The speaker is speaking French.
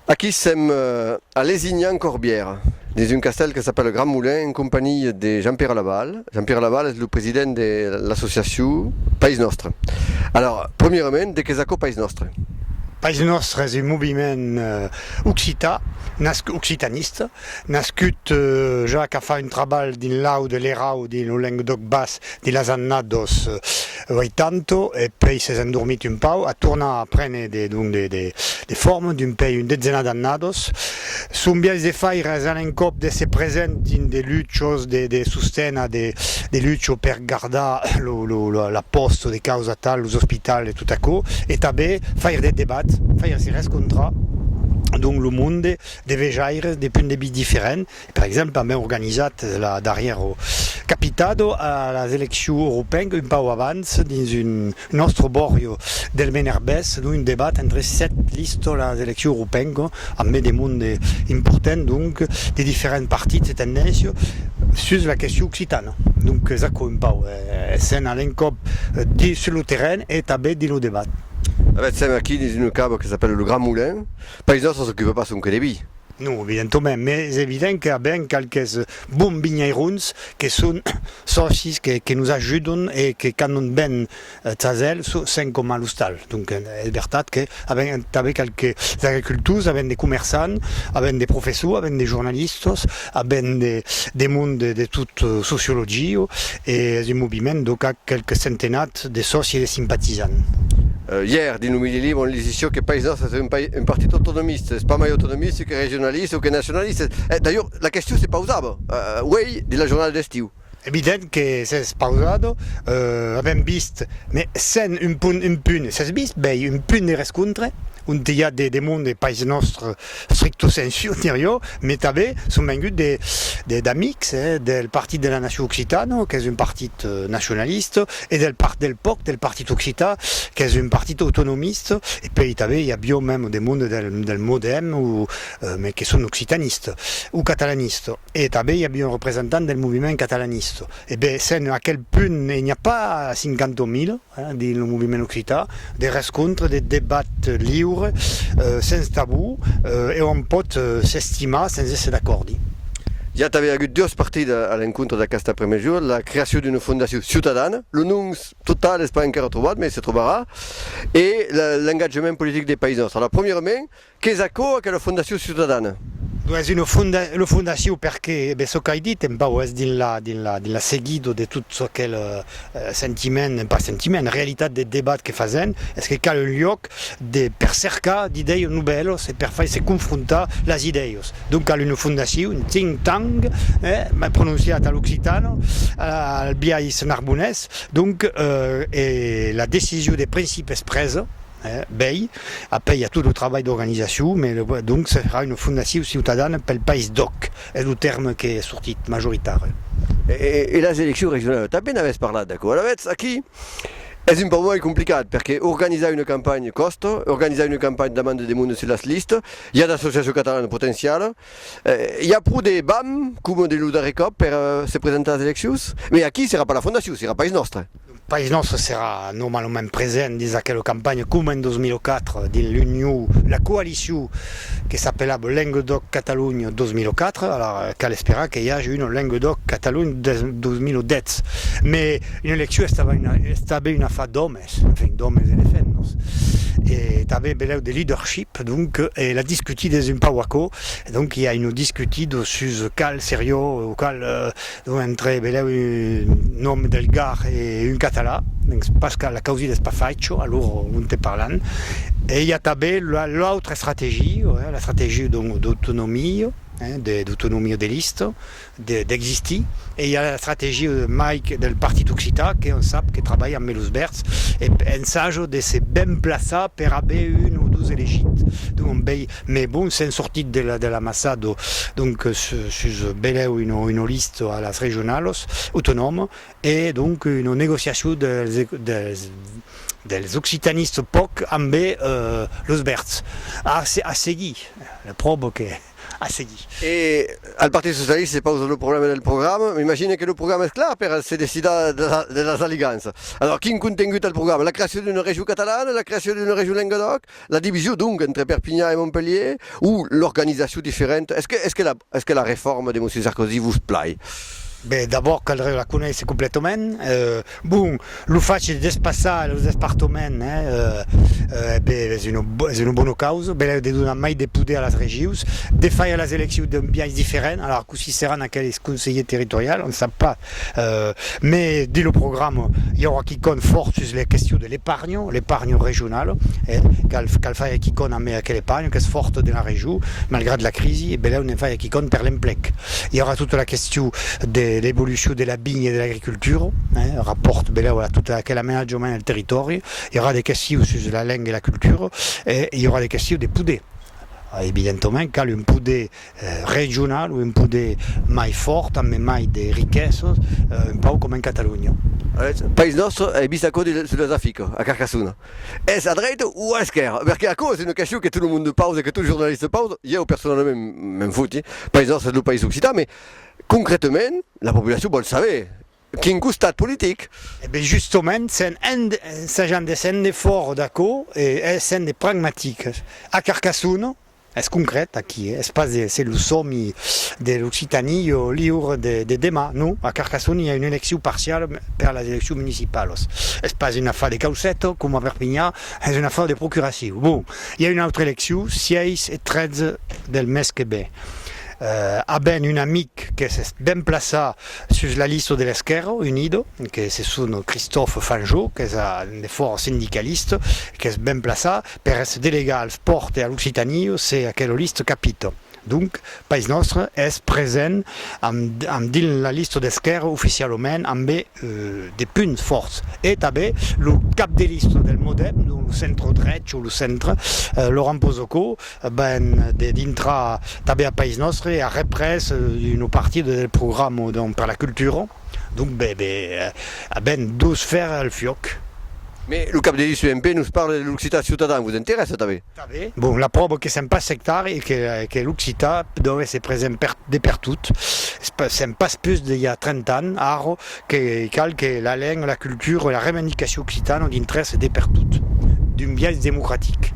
Aquí sommes à Lézignan-Corbière, dans un castel qui s'appelle Grand Moulin, en compagnie de Jean-Pierre Laval. Jean-Pierre Laval est le président de l'association País Nostre. Alors, premièrement, de què és això País Nostre? País Nostre és un moviment occità, occitanista, nascut ja que fa un treball dins l'au de l'erau, dins el Languedoc Bas, de les annados 80, e poi s'è endormit un pau, a tornar a prendre de forme d'un pei un detzena d'annados. Son biais de faire un cop de se present dins de luchos de sostena, de luchos per guardar la posto de causa tal, los hospitals e tot això, e també faire des debats, faire se rescontrar donc le monde de vejaires de punts de vista diferents. Per exemple, hem organitzat darrere el Capitado a les eleccions europees un pau abans dins un nostre barri del Menerbès, un debat entre 7 listes a les eleccions europees amb de monde important, donc de diferents partits et tendències sur la question occitane. Donc c'est un pau, c'est un cop sur le terrain et també dans le débat. Siamo qui dans une cave qui s'appelle le Grand Moulin. País Nostre ne s'occupe pas que de vi. Non, évidemment, mais c'est évident qu'il y a bien quelques bons vignerons qui sont socis, qui nous aident et qui, quand on ben Tzazel, sont comme à l'hostal. Donc, c'est vrai qu'avec quelques agriculteurs, avec des commerçants, avec des professeurs, avec des journalistes, avec des mondes de toute sociologie, et c'est un mouvement de quelques centaines de socis et de sympathisants. Hier, dans le Midi Libre, on disait que País Nostre c'est un parti autonomiste, c'est pas plus autonomiste que régionaliste ou que nationaliste. D'ailleurs, la question c'est pausable. Oui, de la journée d'estiu. Evident que c'est pausado, abbiamo visto, mais sans un punt, c'est visto, un punt de rescontre, on il y a des mondes des País Nostre stricto sensu, mais també sont venus d'amics del Parti de la Nation Occitane, qui est un parti nationaliste, et del POC, del Parti Occità, qui est un parti autonomiste, et puis il y a bien même des mondes del Modem, mais qui sont occitanistes ou catalanistes, et també il y a bien un représentant del mouvement catalaniste. Et bien, c'est à quel point il n'y a pas 50 000 dans le mouvement occitan, des rencontres, des débats libres, sans tabou, et on peut s'estimer sans être d'accord. Il y a deux parties à l'encontre d'aquest premier jour, la création d'une fondation ciutadane, le nom total n'est pas encore trouvé, mais il se trouvera, et l'engagement politique des País Nostre. Alors, premièrement, qu'est-ce que la fondation ciutadane? C'est une fondation parce que ce qu'a dit est la seguido de tout ce qu'est sentiment, pas sentiment, réalité des débats que faisaient, est-ce qu'il y a un lieu per cercar d'idées nouvelles, c'est per faire se confronter les idées. Donc il y a une fondation, un think tank, prononcé à l'occitane, à l'Biais Narbonès, donc et la décision des principes est prise. Après il y a tout le travail d'organisation, mais donc ce sera une fondation ciutadane pour le Pays Doc, est le terme qui est sorti majoritaire. Et les élections régionales, tu as bien parlé, d'accord? Ici, c'est un peu moins compliqué parce qu'organiser une campagne coste, organiser une campagne d'amende des mondes sur la liste, il y a des associations catalanes potentielles, il y a plus de BAM, comme de l'Udarecop, pour se présenter aux élections, mais ici, ce ne sera pas la fondation, ce sera País Nostre. País Nostre sera normalement présent dans quelle campagne comme en 2004 dans l'Union, la coalition qui s'appelait Languedoc-Catalogne 2004, alors qu'elle espérait qu'il y ait une Languedoc-Catalogne 2010. Mais une élection était une affaire d'hommes, enfin d'hommes et de femmes. Et il y avait des leadership, donc, et la discuter dans un pauaco. Donc il y a une discutée sur quel sérieux, quel entre un homme del Gard et un catalan, parce que la cause n'est pas faite, alors on te parle. Et il y a l'autre stratégie, la stratégie d'autonomie. D'autonomie des listes, d'exister. Et il y a la stratégie de Mike del Parti Occità qui travaille à Melusberts et ensage de se bien placer pour avoir une ou deux éligites. Mais bon, c'est une sortie de la massade, donc sur une liste à las régionales autonomes et donc une négociation des occitanistes POC amb los Berts. A seguir, la preuve que a seguir. Et al Partit Socialista se posa le problema del programma, immagino che il programma è chiaro per se decida delle alleanze. Allora, quin contenuto al programma? La creazione di una regione catalana, la creazione di una regione Languedoc, la divisione dunque entre Perpignan et Montpellier, ou l'organisation différente? Est-ce que la réforme de M. Sarkozy vous plaît? Ben, d'abord, caldrait la connaître complètement. Bon, le fait de despasser les départements, c'est une bonne cause. Ben, de donner mai de poder à la région, de faire les élections d'un bien différent. Alors, que si seront à quels conseillers territoriaux, on ne sait pas. Mais dans le programme, il y aura qui compte fort sur les questions de l'épargne régionale, qu'elle fait qui compte à quelle épargne, qui est forte dans la région, malgré la crise, et ben là, on fait qui compte per l'emplec. Il y aura toute la question de l'évolution de la vigne et de l'agriculture, rapporte voilà, tout quel aménagement du territoire. Il y aura des questions sur la langue et la culture, et il y aura des questions des pouders. Évidemment, quand un pouder régional ou un pouder mai fort, mais mai de richesses, un peu comme en Catalogne. Il paese nostro è bisacco sulla Zafico, a Carcassonne. È a droite o a esquerra? Perché a cause è una questione che tutto il mondo pausa, che tutti i giornalisti pausa. Io personalmente me fouti. Il paese nostro è il paese occitan, mais concrètement, la population vuole sapere. Quin costat politique? Eh bien justement, c'est un effort d'accord et c'est un pragmatique. À Carcassonne, est concret aquí, c'est le sommet de l'Occitanie libre de demain. Non, à Carcassonne, il y a une élection partielle pour les élections municipales. C'est pas une affaire de Caucette, comme à Perpignan, c'est une affaire de procuration. Bon, il y a une autre élection, 6 et 13 del mes que ve. A ben un amic qui est bien placé sur la liste de l'Esquerra Unido, que c'est son Christophe Fanjot, qui est un effort syndicaliste, qui est bien placé pour être délégué al sport et à l'Occitanie, c'est à quelle liste capite. Donc, Pays Nostre est présent dans la liste d'Esquerra officiellement amb des points forts. Et també le cap de liste del Modem, le centre droit ou le centre, Laurent Pozoco, dintre també a Pays Nostre a repris une partie du programme per la culture. Donc, deux sphères al fioc. Mais le cap de liste UMP nous parle de l'Occitan ciutadin, vous intéresse també? Bon, la preuve que c'est pas sectaire et que l'Occitan doit être présent de partout. C'est pas plus d'il y a 30 ans, que la langue, la culture et la revendication occitane ont d'intérêt de partout, d'un bien démocratique.